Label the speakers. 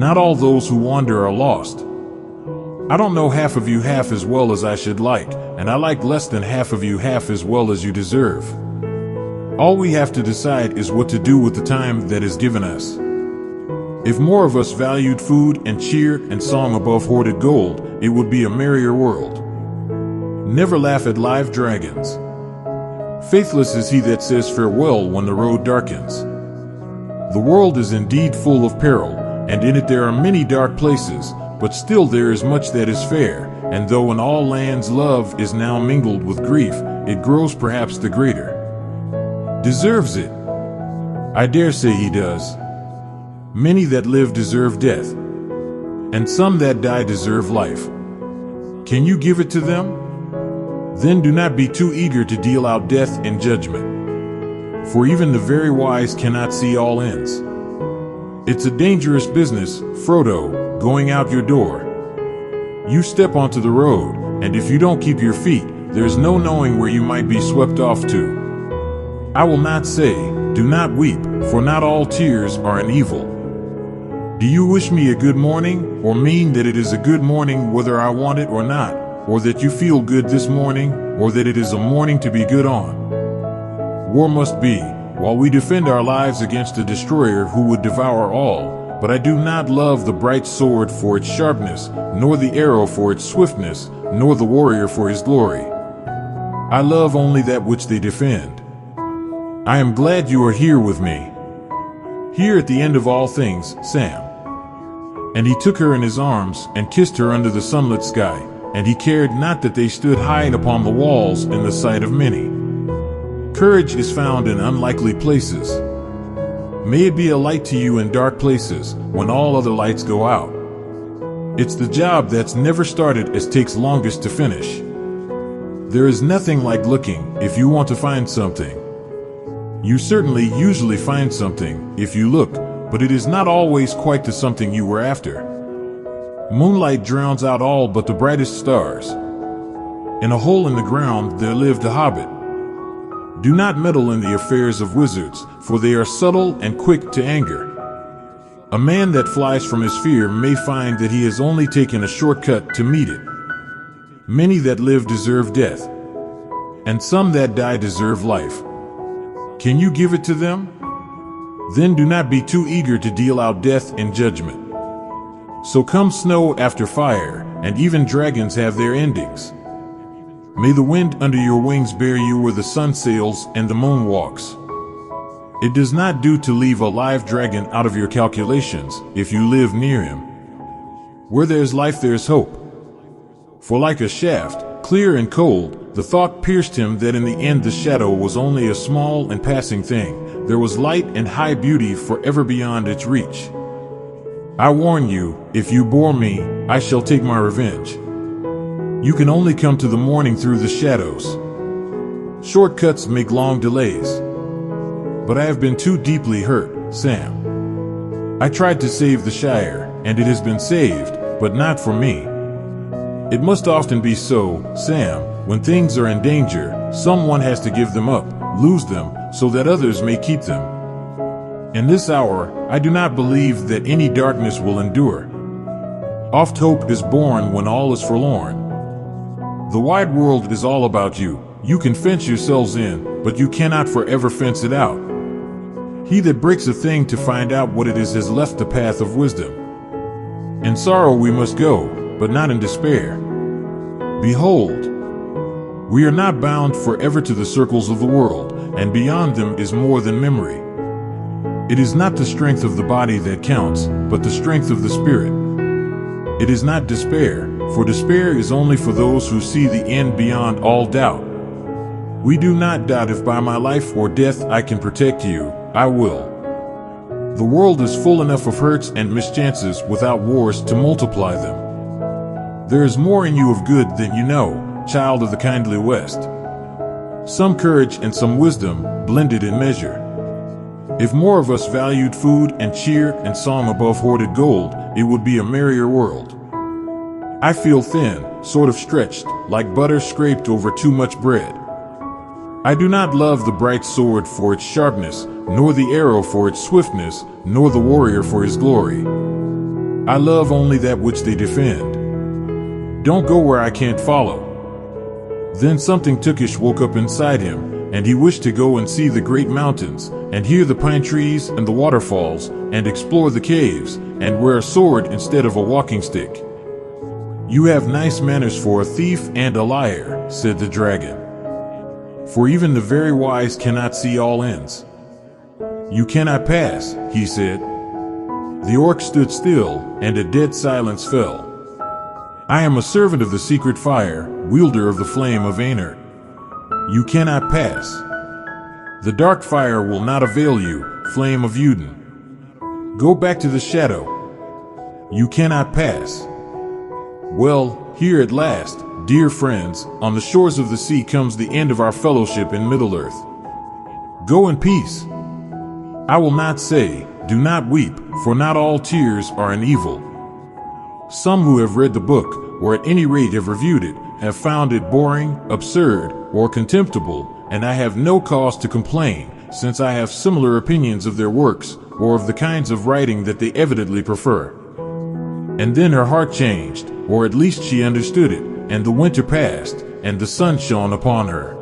Speaker 1: Not all those who wander are lost. I don't know half of you half as well as I should like, and I like less than half of you half as well as you deserve. All we have to decide is what to do with the time that is given us. If more of us valued food and cheer and song above hoarded gold, it would be a merrier world. Never laugh at live dragons. Faithless is he that says farewell when the road darkens. The world is indeed full of peril, and in it there are many dark places, but still there is much that is fair, and though in all lands love is now mingled with grief, it grows perhaps the greater. Deserves it? I dare say he does. Many that live deserve death, and some that die deserve life. Can you give it to them? Then do not be too eager to deal out death and judgment, for even the very wise cannot see all ends. It's a dangerous business, Frodo, going out your door. You step onto the road, and if you don't keep your feet, there's no knowing where you might be swept off to. I will not say, do not weep, for not all tears are an evil. Do you wish me a good morning, or mean that it is a good morning whether I want it or not, or that you feel good this morning, or that it is a morning to be good on? War must be, while we defend our lives against a destroyer who would devour all, but I do not love the bright sword for its sharpness, nor the arrow for its swiftness, nor the warrior for his glory. I love only that which they defend. I am glad you are here with me. Here at the end of all things, Sam. And he took her in his arms, and kissed her under the sunlit sky, and he cared not that they stood high upon the walls in the sight of many. Courage is found in unlikely places. May it be a light to you in dark places, when all other lights go out. It's the job that's never started as takes longest to finish. There is nothing like looking, if you want to find something. You certainly usually find something, if you look, but it is not always quite the something you were after. Moonlight drowns out all but the brightest stars. In a hole in the ground there lived a hobbit. Do not meddle in the affairs of wizards, for they are subtle and quick to anger. A man that flies from his fear may find that he has only taken a shortcut to meet it. Many that live deserve death, and some that die deserve life. Can you give it to them? Then do not be too eager to deal out death and judgment. So come snow after fire, and even dragons have their endings. May the wind under your wings bear you where the sun sails and the moon walks. It does not do to leave a live dragon out of your calculations, if you live near him. Where there's life there's hope. For like a shaft, clear and cold, the thought pierced him that in the end the shadow was only a small and passing thing. There was light and high beauty forever beyond its reach. I warn you, if you bore me, I shall take my revenge. You can only come to the morning through the shadows. Shortcuts make long delays. But I have been too deeply hurt, Sam. I tried to save the Shire, and it has been saved, but not for me. It must often be so, Sam, when things are in danger, someone has to give them up, lose them, so that others may keep them. In this hour, I do not believe that any darkness will endure. Oft hope is born when all is forlorn. The wide world is all about you. You can fence yourselves in, but you cannot forever fence it out. He that breaks a thing to find out what it is has left the path of wisdom. In sorrow we must go, but not in despair. Behold, we are not bound forever to the circles of the world, and beyond them is more than memory. It is not the strength of the body that counts, but the strength of the spirit. It is not despair, for despair is only for those who see the end beyond all doubt. We do not doubt if by my life or death I can protect you, I will. The world is full enough of hurts and mischances without wars to multiply them. There is more in you of good than you know, child of the kindly West. Some courage and some wisdom, blended in measure. If more of us valued food and cheer and song above hoarded gold, it would be a merrier world. I feel thin, sort of stretched, like butter scraped over too much bread. I do not love the bright sword for its sharpness, nor the arrow for its swiftness, nor the warrior for his glory. I love only that which they defend. Don't go where I can't follow. Then something Tookish woke up inside him, and he wished to go and see the great mountains, and hear the pine trees and the waterfalls, and explore the caves, and wear a sword instead of a walking stick. You have nice manners for a thief and a liar, said the dragon. For even the very wise cannot see all ends. You cannot pass, he said. The orc stood still, and a dead silence fell. I am a servant of the secret fire, wielder of the flame of Aenir. You cannot pass. The dark fire will not avail you, flame of Uden. Go back to the shadow. You cannot pass. Well, here at last, dear friends, on the shores of the sea comes the end of our fellowship in Middle-earth. Go in peace. I will not say, do not weep, for not all tears are an evil. Some who have read the book, or at any rate have reviewed it, have found it boring, absurd, or contemptible, and I have no cause to complain, since I have similar opinions of their works, or of the kinds of writing that they evidently prefer. And then her heart changed, or at least she understood it, and the winter passed, and the sun shone upon her.